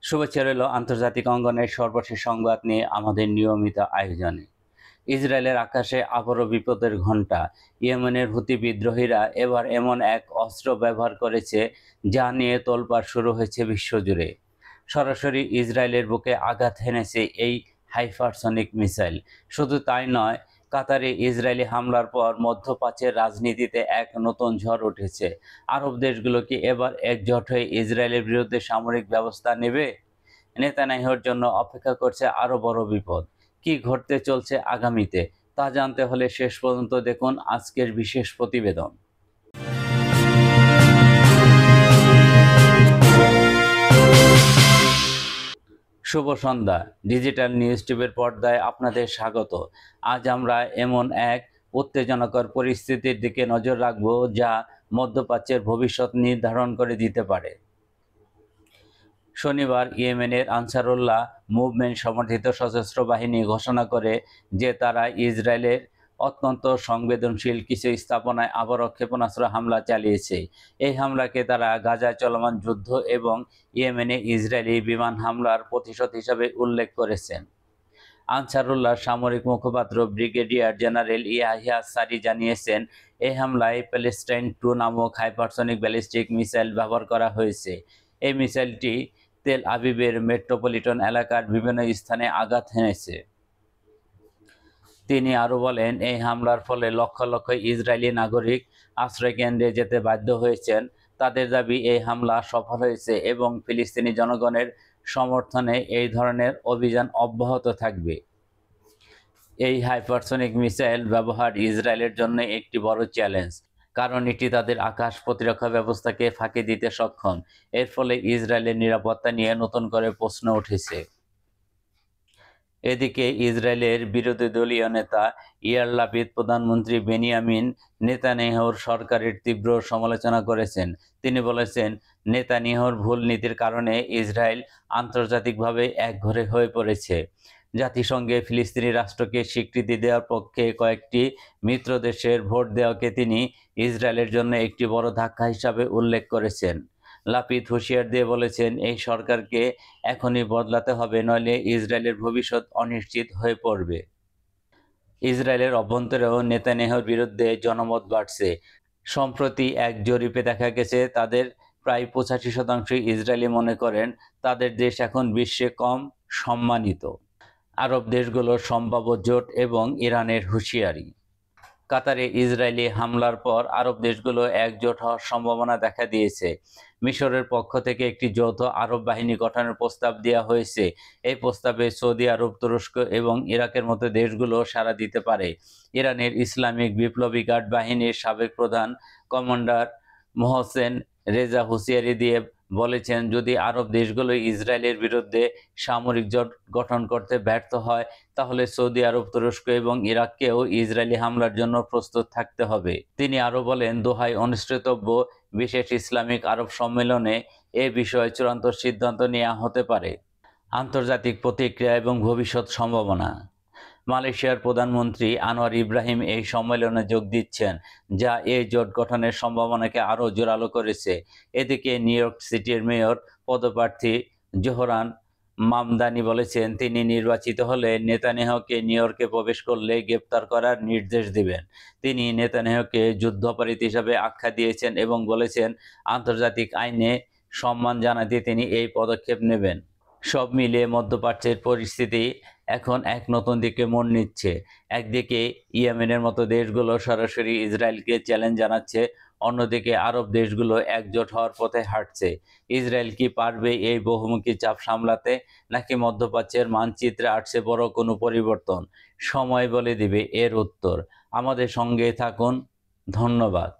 শুভেচ্ছা রইল আন্তর্জাতিক অঙ্গনের সর্বশেষ সংবাদ নিয়ে আমাদের নিয়মিত আয়োজনে। ইসরায়েলের আকাশে আবারও বিপদের ঘণ্টা। ইয়েমেনের হুতি বিদ্রোহীরা এবার এমন এক অস্ত্র ব্যবহার করেছে যা নিয়ে তোলপাড় শুরু হয়েছে বিশ্বজুড়ে। সরাসরি ইসরায়েলের বুকে আঘাত হেনেছে এই হাইপারসনিক মিসাইল। শুধু তাই নয়, কাতারে ইসরায়েলি হামলার পর মধ্যপ্রাচ্যের রাজনীতিতে এক নতুন ঝড় উঠেছে। আরব দেশগুলো কি এবার একজোট হয়ে ইসরায়েলের বিরুদ্ধে সামরিক ব্যবস্থা নেবে? নেতানিয়াহুর জন্য অপেক্ষা করছে আরও বড় বিপদ। কি ঘটতে চলছে আগামীতে তা জানতে হলে শেষ পর্যন্ত দেখুন আজকের বিশেষ প্রতিবেদন। শুভ সন্ধ্যা। ডিজিটাল নিউজ টিভির পর্দায় আপনাদের স্বাগত। আজ আমরা এমন এক উত্তেজনাকর পরিস্থিতির দিকে নজর রাখব যা মধ্যপ্রাচ্যের ভবিষ্যৎ নির্ধারণ করে দিতে পারে। শনিবার ইয়েমেনের আনসারুল্লাহ মুভমেন্ট সমর্থিত সশস্ত্র বাহিনী ঘোষণা করে যে তারা ইসরায়েলের অত্যন্ত সংবেদনশীল কিছু স্থাপনায় আবারও ক্ষেপণাস্ত্র হামলা চালিয়েছে। এই হামলাকে তারা গাজায় চলমান যুদ্ধ এবং ইয়েমেনে ইসরায়েলি বিমান হামলার প্রতিশোধ হিসাবে উল্লেখ করেছেন। আনসারুল্লাহ সামরিক মুখপাত্র ব্রিগেডিয়ার জেনারেল ইয়াহিয়া সারি জানিয়েছেন, এই হামলায় প্যালেস্টাইন 2 নামক হাইপারসনিক ব্যালিস্টিক মিসাইল ব্যবহার করা হয়েছে। এই মিসাইলটি তেল আবিবের মেট্রোপলিটন এলাকার বিভিন্ন স্থানে আঘাত হেনেছে। তিনি আরও বলেন, এই হামলার ফলে লক্ষ লক্ষ ইসরায়েলি নাগরিক আশ্রয়কেন্দ্রে যেতে বাধ্য হয়েছেন। তাদের দাবি, এই হামলা সফল হয়েছে এবং ফিলিস্তিনি জনগণের সমর্থনে এই ধরনের অভিযান অব্যাহত থাকবে। এই হাইপারসনিক মিসাইল ব্যবহার ইসরায়েলের জন্য একটি বড় চ্যালেঞ্জ, কারণ এটি তাদের আকাশ প্রতিরক্ষা ব্যবস্থাকে ফাঁকি দিতে সক্ষম। এর ফলে ইসরায়েলের নিরাপত্তা নিয়ে নতুন করে প্রশ্ন উঠেছে। এদিকে ইসরায়েলের বিরোধী দলীয় নেতা ইয়ার লাপিদ প্রধানমন্ত্রী বেনিয়ামিন নেতানিয়াহুর সরকারের তীব্র সমালোচনা করেছেন। তিনি বলেছেন, নেতানিয়াহুর ভুল নীতির কারণে ইসরায়েল আন্তর্জাতিকভাবে একঘরে হয়ে পড়েছে। জাতিসংঘে ফিলিস্তিনি রাষ্ট্রকে স্বীকৃতি দেওয়ার পক্ষে কয়েকটি মিত্র দেশের ভোট দেওয়াকে তিনি ইসরায়েলের জন্য একটি বড় ধাক্কা হিসাবে উল্লেখ করেছেন। লাপিদ হুঁশিয়ার দিয়ে বলেছেন, এই সরকারকে এখনই বদলাতে হবে, নইলে ইসরায়েলের ভবিষ্যৎ অনিশ্চিত হয়ে পড়বে। ইসরায়েলের অভ্যন্তরেও নেতানিয়াহুর বিরুদ্ধে জনমত বাড়ছে। সম্প্রতি এক জরিপে দেখা গেছে, তাদের প্রায় 85% ইসরায়েলি মনে করেন তাদের দেশ এখন বিশ্বে কম সম্মানিত। আরব দেশগুলোর সম্ভাব্য জোট এবং ইরানের হুঁশিয়ারি। কাতারে ইসরায়েলি হামলার পর আরব দেশগুলো একজোট হওয়ার সম্ভাবনা দেখা দিয়েছে। মিশরের পক্ষ থেকে একটি যৌথ আরব বাহিনী গঠনের প্রস্তাব দেওয়া হয়েছে। এই প্রস্তাবে সৌদি আরব, তুরস্ক এবং ইরাকের মতো দেশগুলো সাড়া দিতে পারে। ইরানের ইসলামিক বিপ্লবী গার্ড বাহিনীর সাবেক প্রধান কমান্ডার মোহসেন রেজা হুঁশিয়ারি দিয়ে বলেছেন, যদি আরব দেশগুলো ইসরায়েলের বিরুদ্ধে সামরিক জোট গঠন করতে ব্যর্থ হয়, তাহলে সৌদি আরব, তুরস্ক এবং ইরাককেও ইসরায়েলি হামলার জন্য প্রস্তুত থাকতে হবে। তিনি আরও বলেন, দোহায় অনুষ্ঠিতব্য বিশেষ ইসলামিক আরব সম্মেলনে এ বিষয়ে চূড়ান্ত সিদ্ধান্ত নেওয়া হতে পারে। আন্তর্জাতিক প্রতিক্রিয়া এবং ভবিষ্যৎ সম্ভাবনা। মালয়েশিয়ার প্রধানমন্ত্রী আনোয়ার ইব্রাহিম এই সম্মেলনে যোগ দিচ্ছেন, যা এই জোট গঠনের সম্ভাবনাকে আরও জোরালো করেছে। এদিকে নিউ ইয়র্ক সিটির মেয়র পদপ্রার্থী জোহরান মামদানি বলেছেন, তিনি নির্বাচিত হলে নেতানিয়াহুকে নিউ ইয়র্কে প্রবেশ করলে গ্রেপ্তার করার নির্দেশ দিবেন। তিনি নেতানিয়াহুকে যুদ্ধাপরাধী হিসাবে আখ্যা দিয়েছেন এবং বলেছেন, আন্তর্জাতিক আইনে সম্মান জানাতে তিনি এই পদক্ষেপ নেবেন। সব মিলিয়ে মধ্যপ্রাচ্যের পরিস্থিতি এখন এক নতুন দিকে মোড় নিচ্ছে। একদিকে ইয়েমেনের মতো দেশগুলো সরাসরি ইসরায়েলকে চ্যালেঞ্জ জানাচ্ছে, অন্যদিকে আরব দেশগুলো একজোট হওয়ার পথে হাঁটছে। ইসরায়েল কি পারবে এই বহুমুখী চাপ সামলাতে, নাকি মধ্যপ্রাচ্যের মানচিত্রে আসছে বড় কোনো পরিবর্তন? সময় বলে দিবে এর উত্তর। আমাদের সঙ্গে থাকুন। ধন্যবাদ।